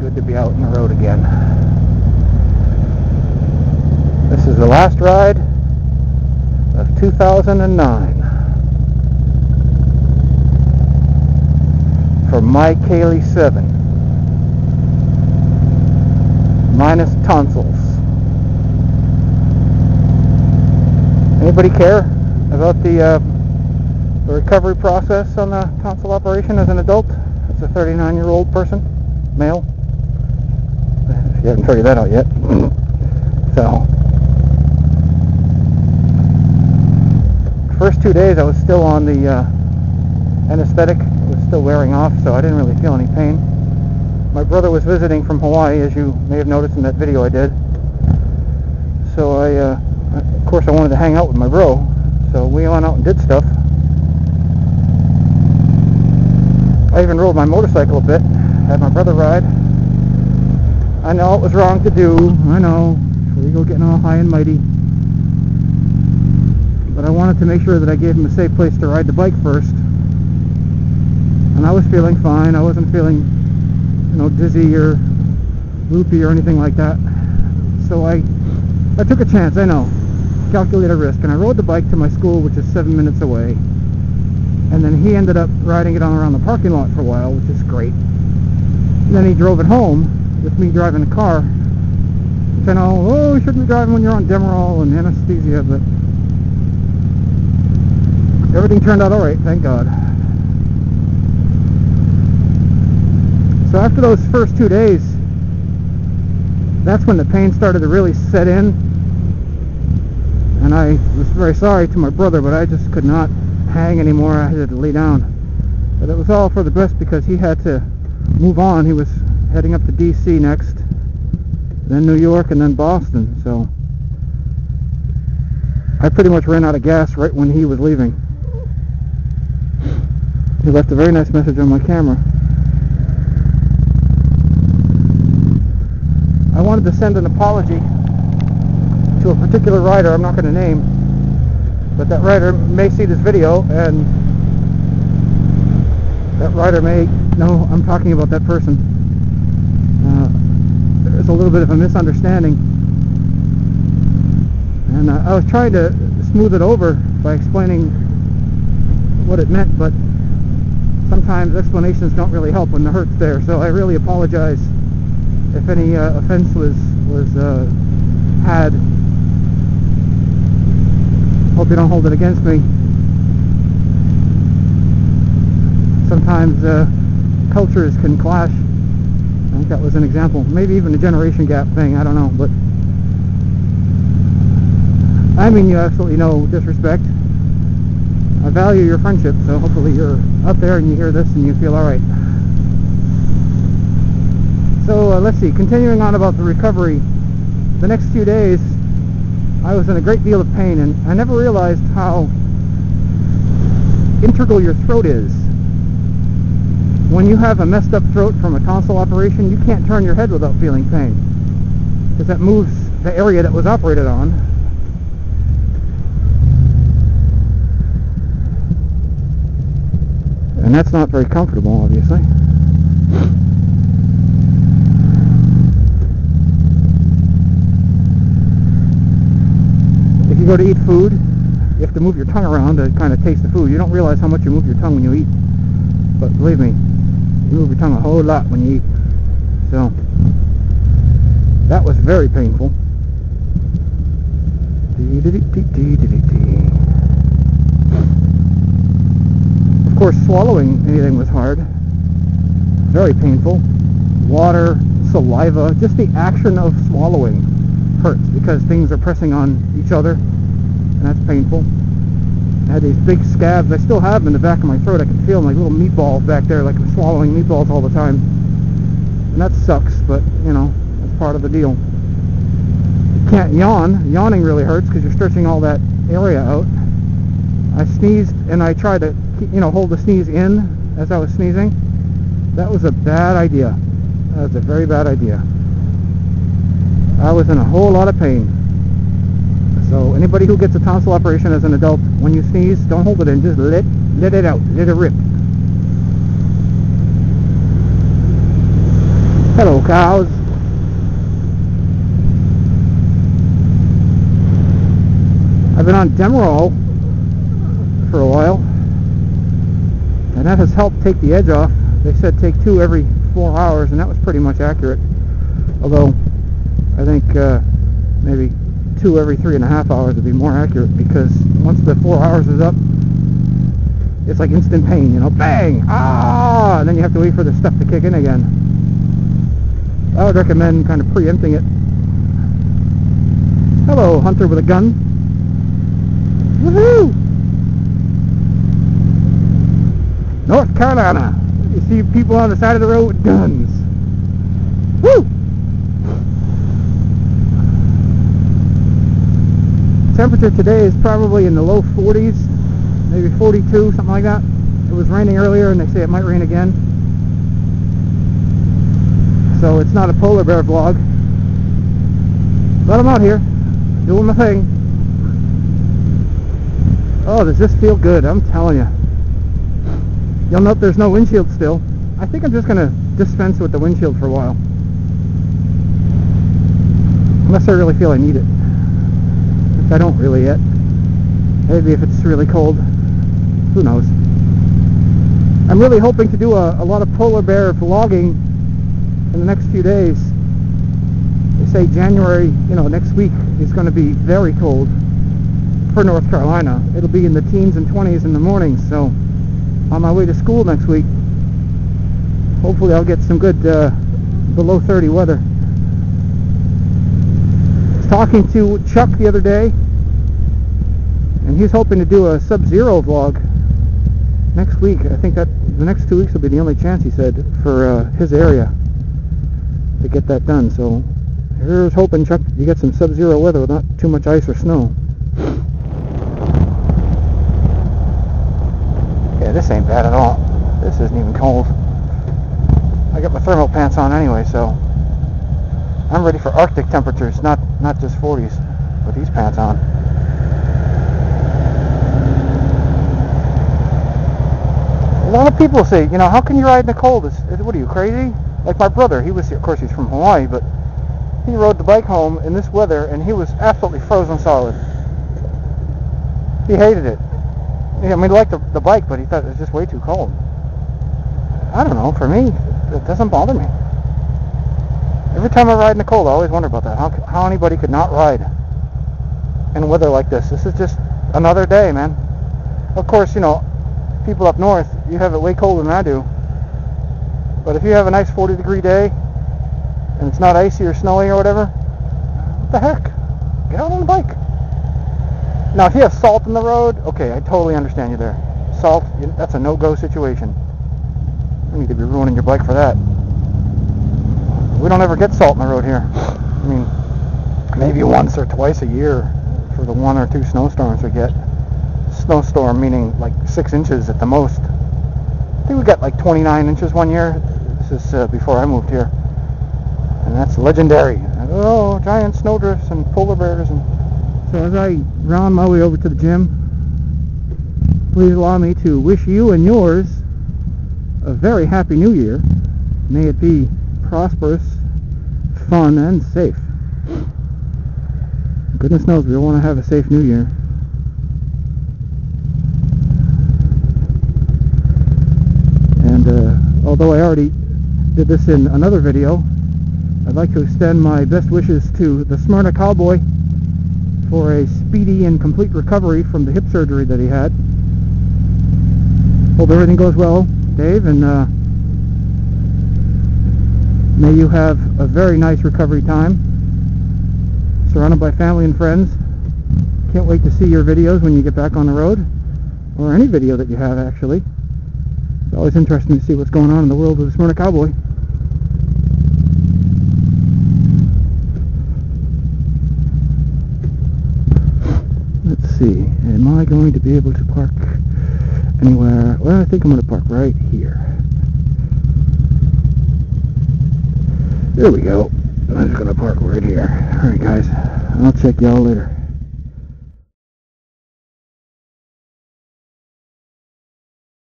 good to be out on the road again. This is the last ride of 2009 for Maikeli 7 minus tonsils. Anybody care about the recovery process on the tonsil operation as an adult? As a 39-year-old person, male. If you haven't figured that out yet. So, first 2 days I was still on the anesthetic. It was still wearing off, so I didn't really feel any pain. My brother was visiting from Hawaii, as you may have noticed in that video I did. So of course I wanted to hang out with my bro, so we went out and did stuff. I even rode my motorcycle a bit, had my brother ride. I know it was wrong to do, I know, before you go getting all high and mighty. But I wanted to make sure that I gave him a safe place to ride the bike first. And I was feeling fine, I wasn't feeling, dizzy or loopy or anything like that. So I took a chance, I know, calculated risk, and I rode the bike to my school, which is 7 minutes away. And then he ended up riding it on around the parking lot for a while, which is great. And then he drove it home with me driving the car. Which I know, you shouldn't be driving when you're on Demerol and anesthesia, but everything turned out alright, thank God. So after those first 2 days, that's when the pain started to really set in. And I was very sorry to my brother, but I just could not hang anymore. I had to lay down. But it was all for the best because he had to move on. He was heading up to DC next, then New York, and then Boston. So I pretty much ran out of gas right when he was leaving. He left a very nice message on my camera. I wanted to send an apology to a particular rider I'm not going to name, but that rider may see this video, and that rider may know I'm talking about that person. There's a little bit of a misunderstanding, and I was trying to smooth it over by explaining what it meant, but sometimes explanations don't really help when the hurt's there, so I really apologize if any offense was had. Hope you don't hold it against me. Sometimes cultures can clash. I think that was an example. Maybe even a generation gap thing, I don't know. But I mean you absolutely no disrespect. I value your friendship, so hopefully you're up there and you hear this and you feel alright. So let's see, continuing on about the recovery. The next few days I was in a great deal of pain, and I never realized how integral your throat is. When you have a messed up throat from a tonsil operation, you can't turn your head without feeling pain, because that moves the area that was operated on. And that's not very comfortable, obviously. If you go to eat food, you have to move your tongue around to kind of taste the food. You don't realize how much you move your tongue when you eat. But believe me, you move your tongue a whole lot when you eat. So, that was very painful. Of course, swallowing anything was hard. Very painful. Water, saliva, just the action of swallowing hurts because things are pressing on each other, and that's painful. I had these big scabs. I still have them in the back of my throat. I can feel them like little meatballs back there, like I'm swallowing meatballs all the time. And that sucks, but, that's part of the deal. You can't yawn. Yawning really hurts because you're stretching all that area out. I sneezed, and I tried to, hold the sneeze in as I was sneezing. That was a bad idea. That was a very bad idea. I was in a whole lot of pain. So anybody who gets a tonsil operation as an adult, when you sneeze, don't hold it in, just let it out, let it rip. Hello. cows. I've been on Demerol for a while, and that has helped take the edge off. They said take 2 every 4 hours, and that was pretty much accurate. Although I think maybe 2 every 3.5 hours would be more accurate, because once the 4 hours is up, it's like instant pain, you know, bang, ah, and then you have to wait for the stuff to kick in again. I would recommend kind of preempting it. Hello, hunter with a gun. Woohoo! North Carolina. You see people on the side of the road with guns. Woo! Temperature today is probably in the low 40s, maybe 42, something like that. It was raining earlier, and they say it might rain again. So it's not a polar bear vlog, but I'm out here doing my thing. Oh, does this feel good? I'm telling you. You'll note there's no windshield still. I think I'm just going to dispense with the windshield for a while, unless I really feel I need it, which I don't really yet. Maybe if it's really cold, who knows. I'm really hoping to do a lot of polar bear vlogging in the next few days. They say January, you know, next week is going to be very cold for North Carolina. It'll be in the teens and 20s in the morning, so on my way to school next week, hopefully I'll get some good below 30 weather. I was talking to Chuck the other day, and he's hoping to do a sub-zero vlog next week. I think that the next 2 weeks will be the only chance, he said, for his area to get that done. So here's hoping, Chuck, you get some sub-zero weather with not too much ice or snow. Yeah, this ain't bad at all. This isn't even cold. I got my thermal pants on anyway, so I'm ready for Arctic temperatures, not just 40s with these pants on. A lot of people say, you know, how can you ride in the cold? What are you, crazy? Like my brother, he was, of course he's from Hawaii, but he rode the bike home in this weather, and he was absolutely frozen solid. He hated it. I mean, he liked the bike, but he thought it was just way too cold. I don't know, for me, it doesn't bother me. Every time I ride in the cold, I always wonder about that. How anybody could not ride in weather like this. This is just another day, man. Of course, you know, people up north, you have it way colder than I do. But if you have a nice 40-degree day, and it's not icy or snowy or whatever, what the heck? Get out on the bike. Now, if you have salt in the road, okay, I totally understand you there. Salt, that's a no-go situation. You need to be ruining your bike for that. We don't ever get salt in the road here. I mean, maybe once or twice a year for the 1 or 2 snowstorms we get. Snowstorm meaning like 6 inches at the most. I think we got like 29 inches one year. This is before I moved here. And that's legendary. Oh, giant snowdrifts and polar bears. And so as I round my way over to the gym, please allow me to wish you and yours a very happy new year. May it be prosperous, fun, and safe. Goodness knows we all want to have a safe new year. And although I already did this in another video, I'd like to extend my best wishes to the Smyrna Cowboy for a speedy and complete recovery from the hip surgery that he had. Hope everything goes well, Dave, and may you have a very nice recovery time, surrounded by family and friends. Can't wait to see your videos when you get back on the road, or any video that you have, actually. It's always interesting to see what's going on in the world of the Smyrna Cowboy. Let's see, am I going to be able to park anywhere? Well, I think I'm going to park right here. There we go. I'm just going to park right here. Alright guys, I'll check y'all later.